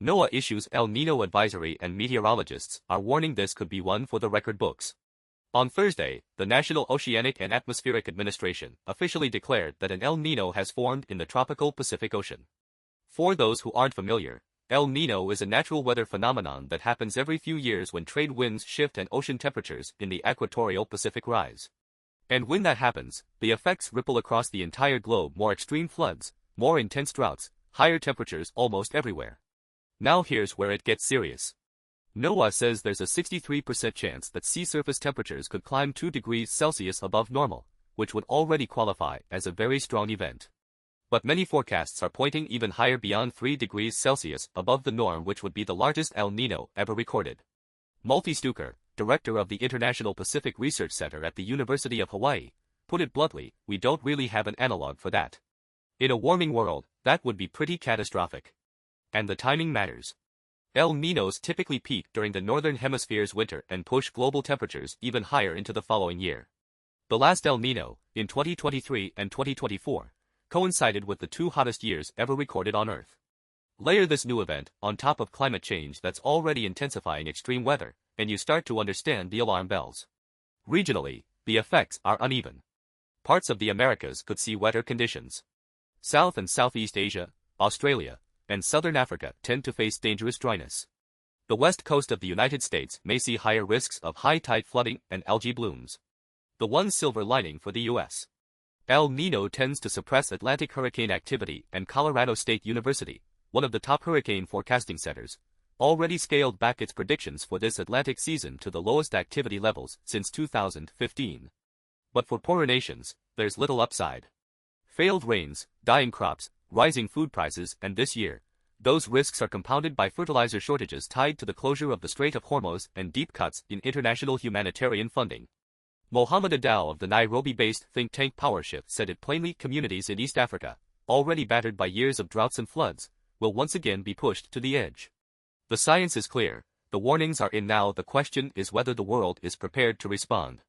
NOAA issues El Nino advisory and meteorologists are warning this could be one for the record books. On Thursday, the National Oceanic and Atmospheric Administration officially declared that an El Nino has formed in the tropical Pacific Ocean. For those who aren't familiar, El Nino is a natural weather phenomenon that happens every few years when trade winds shift and ocean temperatures in the equatorial Pacific rise. And when that happens, the effects ripple across the entire globe: more extreme floods, more intense droughts, higher temperatures almost everywhere. Now here's where it gets serious. NOAA says there's a 63% chance that sea surface temperatures could climb 2 degrees Celsius above normal, which would already qualify as a very strong event. But many forecasts are pointing even higher, beyond 3 degrees Celsius above the norm, which would be the largest El Nino ever recorded. Malte Stucker, director of the International Pacific Research Center at the University of Hawaii, put it bluntly: we don't really have an analog for that. In a warming world, that would be pretty catastrophic. And the timing matters. El Ninos typically peak during the northern hemisphere's winter and push global temperatures even higher into the following year. The last El Nino, in 2023 and 2024, coincided with the 2 hottest years ever recorded on Earth. Layer this new event on top of climate change that's already intensifying extreme weather, and you start to understand the alarm bells. Regionally, the effects are uneven. Parts of the Americas could see wetter conditions. South and Southeast Asia, Australia, and Southern Africa tend to face dangerous dryness. The west coast of the United States may see higher risks of high tide flooding and algae blooms. The one silver lining for the U.S. El Nino tends to suppress Atlantic hurricane activity, and Colorado State University, one of the top hurricane forecasting centers, already scaled back its predictions for this Atlantic season to the lowest activity levels since 2015. But for poorer nations, there's little upside. Failed rains, dying crops, rising food prices, and this year, those risks are compounded by fertilizer shortages tied to the closure of the Strait of Hormuz and deep cuts in international humanitarian funding. Mohammed Adal of the Nairobi-based think tank PowerShift said it plainly: communities in East Africa, already battered by years of droughts and floods, will once again be pushed to the edge. The science is clear, the warnings are in now, the question is whether the world is prepared to respond.